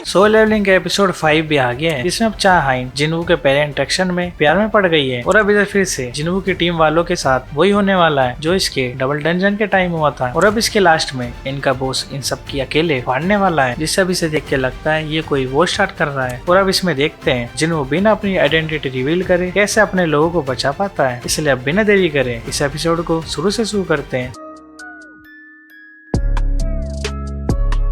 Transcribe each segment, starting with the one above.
Solo levelling का episode 5 भी आ गया है, जिसमें अब चा हाइन जिनवू के पहले इंट्रैक्शन में प्यार में पड़ गई है और अब इधर फिर से जिनवू की टीम वालों के साथ वही होने वाला है जो इसके डबल डंजन के टाइम हुआ था। और अब इसके लास्ट में इनका बॉस इन सब की अकेले फाड़ने वाला है, जिससे अब इसे देख के लगता है ये कोई वो स्टार्ट कर रहा है। और अब इसमें देखते हैं जिनवू बिना अपनी आइडेंटिटी रिवील करे कैसे अपने लोगों को बचा पाता है। इसलिए अब बिना देरी करे इस एपिसोड को शुरू से शुरू करते हैं।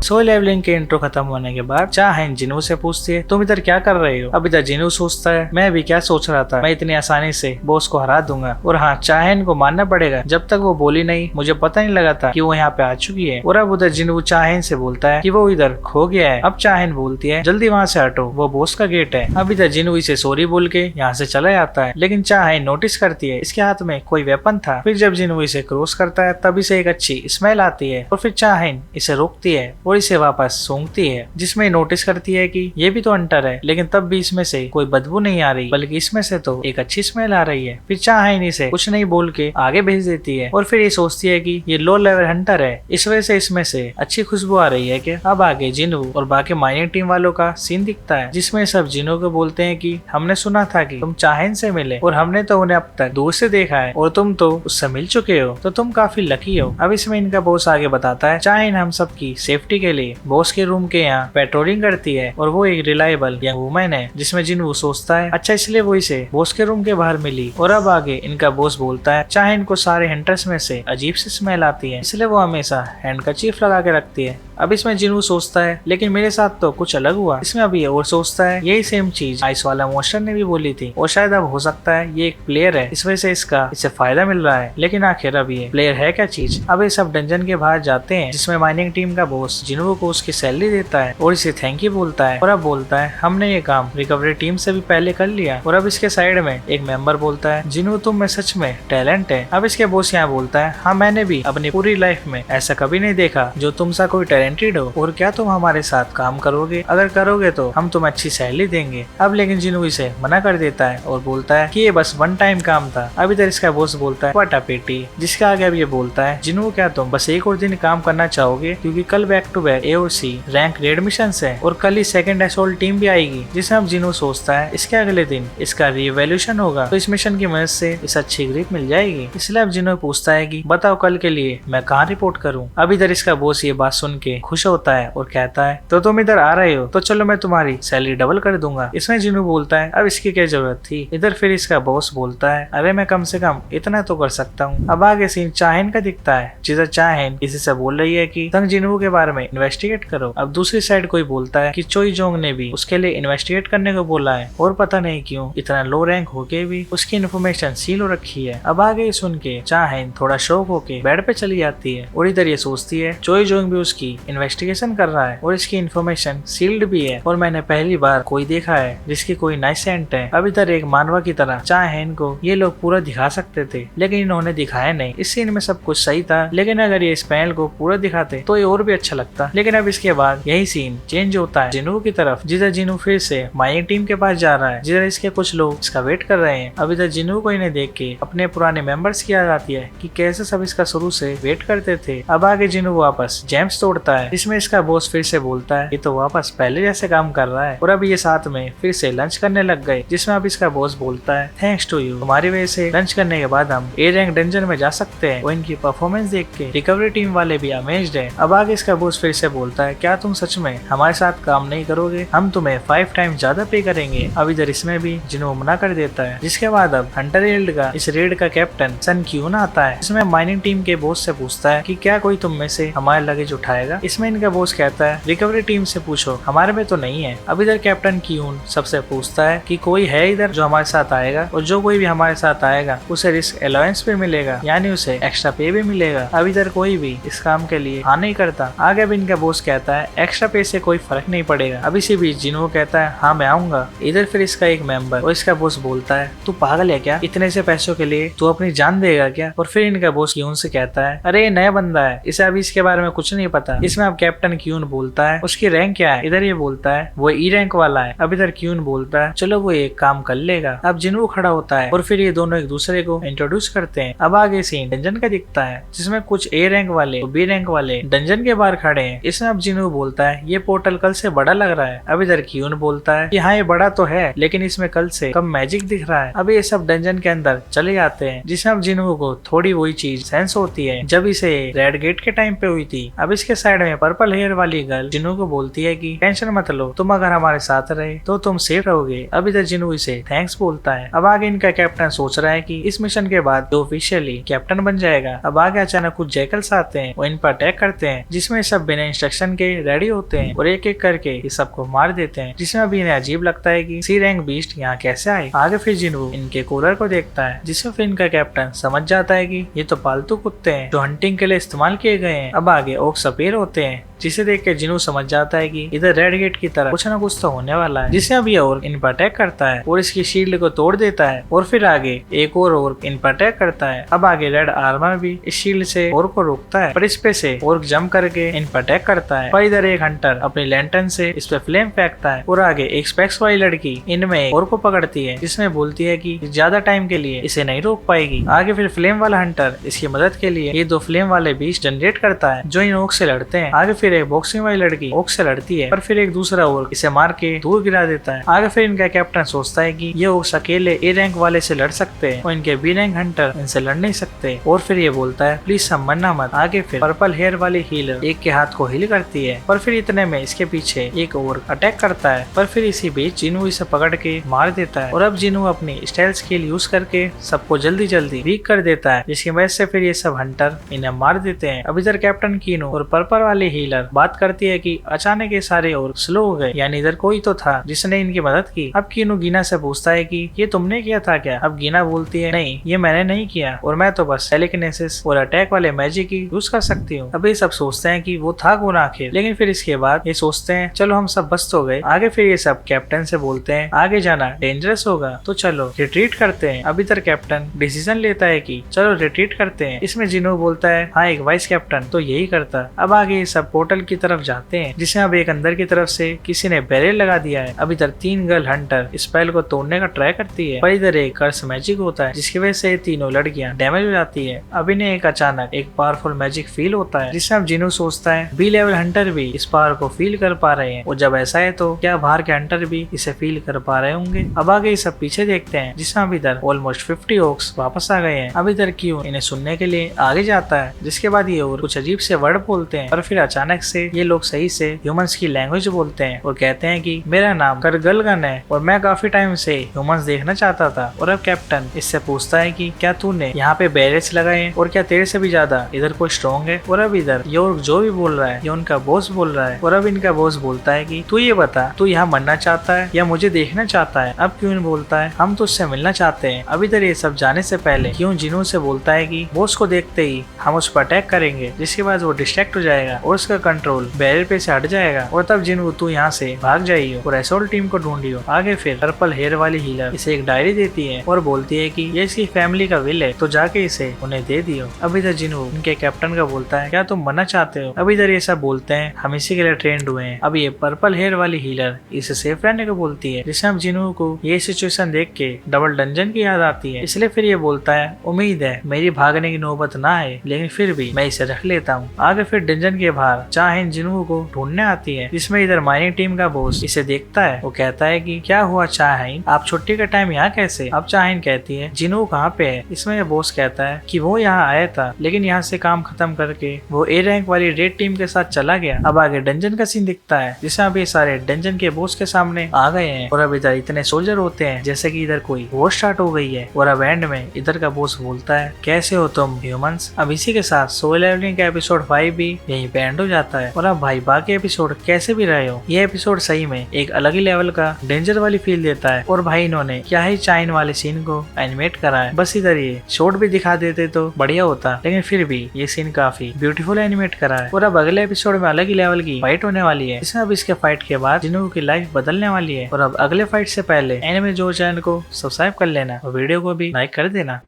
सोलो लेवलिंग के इंट्रो खत्म होने के बाद चा हाइन जिनवू से पूछती है तुम इधर क्या कर रहे हो। अब इधर जिनवू सोचता है मैं भी क्या सोच रहा था, मैं इतनी आसानी से बॉस को हरा दूंगा। और हाँ, चा हाइन को मानना पड़ेगा जब तक वो बोली नहीं मुझे पता नहीं लगा था कि वो यहाँ पे आ चुकी है। और अब उधर जिनवू चा हाइन से बोलता है कि वो इधर खो गया है। अब चा हाइन बोलती है जल्दी वहाँ से हटो, वो बॉस का गेट है। अब इधर जिनवू इसे सॉरी बोल के यहाँ से चला जाता है, लेकिन चा हाइन नोटिस करती है इसके हाथ में कोई वेपन था। फिर जब जिनवू इसे क्रॉस करता है तब इसे एक अच्छी स्मेल आती है और फिर चा हाइन इसे रोकती है और इसे वापस सूंघती है, जिसमें नोटिस करती है कि ये भी तो हंटर है, लेकिन तब भी इसमें से कोई बदबू नहीं आ रही बल्कि इसमें से तो एक अच्छी स्मेल आ रही है। फिर चा हाइन इसे कुछ नहीं बोल के आगे भेज देती है और फिर ये सोचती है कि ये लो लेवल हंटर है, इस वजह से इसमें से अच्छी खुशबू आ रही है। कि अब आगे जिनवू और बाकी माइनिंग टीम वालों का सीन दिखता है, जिसमें सब जिनवू को बोलते हैं कि हमने सुना था कि तुम चा हाइन से मिले और हमने तो उन्हें अब तक दूर से देखा है और तुम तो उससे मिल चुके हो, तो तुम काफी लकी हो। अब इसमें इनका बॉस आगे बताता है चा हाइन हम सबकी सेफ्टी के लिए बॉस के रूम के यहाँ पेट्रोलिंग करती है और वो एक रिलायबल यंग वुमेन है, जिसमें जिनवू सोचता है अच्छा इसलिए वो इसे बॉस के रूम के बाहर मिली। और अब आगे इनका बॉस बोलता है चाहे इनको सारे हंटर्स में से अजीब सी स्मेल आती है, इसलिए वो हमेशा हैंडकरचीफ लगा के रखती है। अब इसमें जिनवू सोचता है लेकिन मेरे साथ तो कुछ अलग हुआ। इसमें अब ये और सोचता है यही सेम चीज आइस वाला मोस्टर ने भी बोली थी और शायद अब हो सकता है ये एक प्लेयर है, इस वजह से इसे फायदा मिल रहा है। लेकिन आखिर अब ये प्लेयर है क्या चीज। अब ये सब डंजन के बाहर जाते हैं, जिसमें माइनिंग टीम का बॉस जिनवू को उसकी सैलरी देता है और इसे थैंक यू बोलता है। और अब बोलता है हमने ये काम रिकवरी टीम से भी पहले कर लिया। और अब इसके साइड में एक मेंबर बोलता है जिनवू तुम में सच में टैलेंट है। अब इसके बॉस यहाँ बोलता है हाँ मैंने भी अपनी पूरी लाइफ में ऐसा कभी नहीं देखा जो तुम सा कोई टैलेंटेड हो, और क्या तुम हमारे साथ काम करोगे, अगर करोगे तो हम तुम्हें अच्छी सैलरी देंगे। अब लेकिन जिनवू इसे मना कर देता है और बोलता है कि ये बस वन टाइम काम था। अब इधर इसका बॉस बोलता है व्हाट अ पिटी, जिसके आगे अब ये बोलता है जिनवू क्या तुम बस एक और दिन काम करना चाहोगे, क्योंकि कल बैक टू बैक ए और सी रैंक रेड मिशन है और कल ही सेकंड असॉल्ट टीम भी आएगी, जिसमें अब जिनवू सोचता है इसके अगले दिन इसका रिवैल्यूएशन होगा, तो इस मिशन की मदद से इसे अच्छी ग्रिप मिल जाएगी। इसलिए अब जिनवू पूछता है कि बताओ कल के लिए मैं कहाँ रिपोर्ट करूँ। अब इधर इसका बॉस ये बात सुन के खुश होता है और कहता है तो तुम इधर आ रहे हो तो चलो मैं तुम्हारी सैलरी डबल कर दूंगा। इसमें जिनवू बोलता है अब इसकी क्या जरूरत थी। इधर फिर इसका बॉस बोलता है अरे मैं कम से कम इतना तो कर सकता हूँ। अब आगे सीन चा हाइन का दिखता है, जिधर चा हाइन इसी से बोल रही है कि तंग जिनवू के बारे में इन्वेस्टिगेट करो। अब दूसरी साइड कोई बोलता है कि चोई जोंग ने भी उसके लिए इन्वेस्टिगेट करने को बोला है और पता नहीं क्यों इतना लो रैंक होके भी उसकी इन्फॉर्मेशन सील हो रखी है। अब आगे सुन के चा हाइन थोड़ा शौक होके बेड पे चली जाती है और इधर ये सोचती है चोई जोंग भी उसकी इन्वेस्टिगेशन कर रहा है और इसकी इन्फॉर्मेशन सील्ड भी है और मैंने पहली बार कोई देखा है जिसकी कोई नाइस सेंट है। अब इधर एक मानवा की तरह चा हाइन को ये लोग पूरा दिखा सकते थे, लेकिन इन्होंने दिखाया नहीं। इस सीन में सब कुछ सही था, लेकिन अगर ये इस पैनल को पूरा दिखाते तो ये और भी अच्छा लगता। लेकिन अब इसके बाद यही सीन चेंज होता है जिनवू की तरफ, जिधर जिनवू फिर से माइनिंग टीम के पास जा रहा है, जिधर इसके कुछ लोग इसका वेट कर रहे हैं। अब इधर जिनवू को इन्हें देख के अपने पुराने मेंबर्स की याद आती है कि कैसे सब इसका शुरू से वेट करते थे। अब आगे जिनवू वापस जेम्स तोड़ता है, जिसमें इसका बॉस फिर से बोलता है ये तो वापस पहले जैसे काम कर रहा है और अब ये साथ में फिर से लंच करने लग गए, जिसमें अब इसका बॉस बोलता है थैंक्स टू यू, तुम्हारी वजह से लंच करने के बाद हम ए रैंक डंजन में जा सकते हैं। और इनकी परफॉर्मेंस देख के रिकवरी टीम वाले भी अमेज्ड है। अब आगे इसका बॉस फिर से बोलता है क्या तुम सच में हमारे साथ काम नहीं करोगे, हम तुम्हें 5 टाइम ज्यादा पे करेंगे। अब इधर इसमें भी जिन्हों मना कर देता है, जिसके बाद अब हंटर गिल्ड का इस रेड का कैप्टन सन क्यून आता है, इसमें माइनिंग टीम के बॉस से पूछता है कि क्या कोई तुम में से हमारे लगेज उठाएगा। इसमें इनका बॉस कहता है रिकवरी टीम से पूछो, हमारे में तो नहीं है। अब इधर कैप्टन क्यून सबसे पूछता है कि कोई है इधर जो हमारे साथ आएगा, और जो कोई भी हमारे साथ आएगा उसे रिस्क अलाउंस भी मिलेगा, यानी उसे एक्स्ट्रा पे भी मिलेगा। अब इधर कोई भी इस काम के लिए हाँ नहीं करता। आगे भी इनका बॉस कहता है एक्स्ट्रा पे से कोई फर्क नहीं पड़ेगा। अब इसी बीच जिनवू कहता है हाँ मैं आऊंगा। इधर फिर इसका एक मेंबर और इसका बॉस बोलता है तू पागल है क्या, इतने से पैसों के लिए तू अपनी जान देगा क्या। और फिर इनका बॉस क्यून से कहता है अरे ये नया बंदा है, इसे अभी इसके बारे में कुछ नहीं पता, जिसमें अब कैप्टन क्यून बोलता है उसकी रैंक क्या है, इधर ये बोलता है वो ई रैंक वाला है। अब इधर क्यून बोलता है चलो वो एक काम कर लेगा। अब जिनवू खड़ा होता है और फिर ये दोनों एक दूसरे को इंट्रोड्यूस करते हैं। अब आगे सीन डंजन का दिखता है जिसमें कुछ ए रैंक वाले बी रैंक वाले डंजन के बाहर खड़े हैं। इसमें अब जिनवू बोलता है ये पोर्टल कल से बड़ा लग रहा है। अब इधर क्यून बोलता है कि हाँ ये बड़ा तो है लेकिन इसमें कल से कम मैजिक दिख रहा है। अब ये सब डंजन के अंदर चले जाते हैं जिसमें अब जिनवू को थोड़ी वही चीज सेंस होती है जब इसे रेड गेट के टाइम पे हुई थी। अब इसके साइड में पर्पल हेयर वाली गर्ल जिनवू को बोलती है कि टेंशन मत लो, तुम अगर हमारे साथ रहे तो तुम सेफ रहोगे। अब इधर जिनवू इसे थैंक्स बोलता है। अब आगे इनका कैप्टन सोच रहा है कि इस मिशन के बाद जो ऑफिशियली कैप्टन बन जाएगा। अब आगे अचानक कुछ जैकल्स आते हैं और इन पर अटैक करते हैं जिसमें सब बिना इंस्ट्रक्शन के रेडी होते हैं और एक एक करके इस सबको मार देते हैं जिसमें अभी इन्हें अजीब लगता है कि सी रैंक बीस्ट यहाँ कैसे आए। आगे फिर जिनवू इनके कूलर को देखता है जिसमें फिर इनका कैप्टन समझ जाता है कि ये तो पालतू कुत्ते हैं जो हंटिंग के लिए इस्तेमाल किए गए हैं। अब आगे ओक्स अपीयर होते हैं जिसे देख के जिनवू समझ जाता है कि इधर रेड गेट की तरह कुछ ना कुछ तो होने वाला है। जिसे अब ये और इन पर अटैक करता है और इसकी शील्ड को तोड़ देता है और फिर आगे एक और इन पर अटैक करता है। अब आगे रेड आर्मर भी इस शील्ड से और को रोकता है पर इस पे से और जंप करके इन पर अटैक करता है। पर इधर एक हंटर अपनी लैंटर्न से इस पे फ्लेम फेंकता है और आगे एक स्पेक्स वाली लड़की इनमें और को पकड़ती है जिसमें बोलती है कि ज्यादा टाइम के लिए इसे नहीं रोक पाएगी। आगे फिर फ्लेम वाला हंटर इसकी मदद के लिए ये दो फ्लेम वाले बीस्ट जनरेट करता है जो इन ओक से लड़ते हैं। आगे फिर एक बॉक्सिंग वाली लड़की ओक से लड़ती है पर फिर एक दूसरा ओक इसे मार के दूर गिरा देता है। आगे फिर इनका कैप्टन सोचता है कि ये ओक्स अकेले ए रैंक वाले से लड़ सकते हैं और इनके बी रैंक हंटर इनसे लड़ नहीं सकते और फिर ये बोलता है प्लीज सब मरना मत। आगे फिर पर्पल हेयर वाली हीलर एक के हाथ को हील करती है पर फिर इतने में इसके पीछे एक और अटैक करता है पर फिर इसी बीच जिनवू इसे पकड़ के मार देता है और अब जिनवू अपनी स्टाइल स्किल यूज करके सबको जल्दी जल्दी वीक कर देता है जिसकी वजह से फिर ये सब हंटर इन्हें मार देते हैं। अब इधर कैप्टन कीनो और पर्पल वाली हीलर बात करती है कि अचानक ये सारे और स्लो हो गए यानी इधर कोई तो था जिसने इनकी मदद की। अब कीनो गीना से पूछता है कि ये तुमने किया था क्या। अब गीना बोलती है नहीं ये मैंने नहीं किया और मैं तो बस टेलीकिनेसिस और अटैक वाले मैजिक ही यूज कर सकती हूँ। अब ये सब सोचते हैं कि वो था कौन आखिर, लेकिन फिर इसके बाद ये सोचते हैं चलो हम सब बच तो गए। आगे फिर ये सब कैप्टन से बोलते हैं आगे जाना डेंजरस होगा तो चलो रिट्रीट करते हैं। अब इधर कैप्टन डिसीजन लेता है कि चलो रिट्रीट करते हैं। इसमें जिनो बोलता है हाँ एक वाइस कैप्टन तो यही करता। अब आगे ये सब पोर्टल की तरफ जाते हैं जिसमें अब एक अंदर की तरफ से किसी ने बैरियर लगा दिया है। अब इधर 3 गर्ल हंटर स्पेल को तोड़ने का ट्राई करती है पर इधर एक कर्स मैजिक होता है जिसकी वजह से तीनों लड़कियां डैमेज हो जाती है। अब इन्हें एक अचानक एक पावरफुल मैजिक फील होता है जिसमें अब जिनो सोचता है बी लेवल हंटर भी इस पावर को फील कर पा रहे हैं और जब ऐसा है तो क्या बाहर के हंटर भी इसे फील कर पा रहे होंगे। अब आगे ये सब पीछे देखते हैं जिसमें अब इधर ऑलमोस्ट 50 ओक्स वापस आ गए हैं। अब इधर क्यों इन्हें सुनने के लिए आगे जाता है जिसके बाद ये और कुछ अजीब से वर्ड बोलते हैं और फिर अचानक से ये लोग सही से ह्यूमंस की लैंग्वेज बोलते हैं और कहते हैं कि मेरा नाम करगलगन है और मैं काफी टाइम से ह्यूमंस देखना चाहता था। और अब कैप्टन इससे पूछता है कि क्या तूने यहाँ पे बैरियर्स लगाए हैं और क्या तेरे से भी ज्यादा इधर कोई स्ट्रॉन्ग है। और अब इधर ये और जो भी बोल रहा है ये उनका बॉस बोल रहा है और अब इनका बॉस बोलता है कि तू ये बता तू यहाँ मरना चाहता है या मुझे देखना चाहता है। अब क्यों बोलता है हम तो उससे मिलना चाहते हैं। अब इधर ये सब जाने से पहले क्यों जिनू से बोलता है कि बॉस को देखते ही हम उस पर अटैक करेंगे जिसके बाद वो डिस्ट्रैक्ट हो जाएगा और उसका कंट्रोल बैरियर पे से हट जाएगा और तब जिनू तू यहाँ से भाग जाइयो और एसोल्ट टीम को ढूंढियो। आगे फिर पर्पल हेयर वाली हीलर इसे एक डायरी देती है और बोलती है कि ये इसकी फैमिली का विल है तो जाके इसे उन्हें दे दियो। अब इधर जिनू इनके कैप्टन का बोलता है क्या तुम मरना चाहते हो। अब इधर ये सब बोलते हैं हम इसी के लिए ट्रेंड हुए हैं। अब ये पर्पल हेयर वाली हीलर इसे सेफ रहने को बोलती है जिससे हम जिनू को ये सिचुएशन देख के डबल डंजन की याद आती है इसलिए फिर ये बोलता है उम्मीद है मेरी भागने की नौबत ना आए लेकिन फिर भी मैं इसे रख लेता हूँ। आगे फिर डंजन के बाहर चाहेन जिनू को ढूंढने आती है जिसमें इधर माइनिंग टीम का बॉस इसे देखता है। वो कहता है कि क्या हुआ चाहेन आप छुट्टी का टाइम यहाँ कैसे। अब चाहेन कहती है जिनू कहाँ पे है। इसमें ये बॉस कहता है कि वो यहाँ आया था लेकिन यहाँ से काम खत्म करके वो ए रैंक वाली रेड टीम के साथ चला गया। अब आगे डंजन का सीन दिखता है जिसमें अभी सारे डंजन के बॉस के सामने आ गए हैं और अब इधर इतने सोल्जर होते हैं जैसे कि इधर कोई वॉर स्टार्ट हो गई है। और अब एंड में इधर का बॉस बोलता है कैसे हो तुम ह्यूमंस। अब इसी के साथ सोल लेवलिंग का एपिसोड 5 भी यहीं पे एंड हो जाता है। और अब भाई बाकी एपिसोड कैसे भी रहे हो ये एपिसोड सही में एक अलग ही लेवल का डेंजर वाली फील देता है और भाई इन्होंने क्या ही चाइन वाले सीन को एनिमेट करा है। बस इधर ये शॉर्ट भी दिखा देते तो बढ़िया होता लेकिन फिर भी ये सीन काफी ब्यूटीफुल एनिमेट करा है। और अब अगले एपिसोड में अलग ही लेवल की फाइट होने वाली है इसमें अब इसके फाइट के बाद जिनू की लाइफ बदलने वाली है। और अब अगले फाइट से पहले एनिमे जो चैनल को सब्सक्राइब कर लेना और वीडियो को भी लाइक कर देना।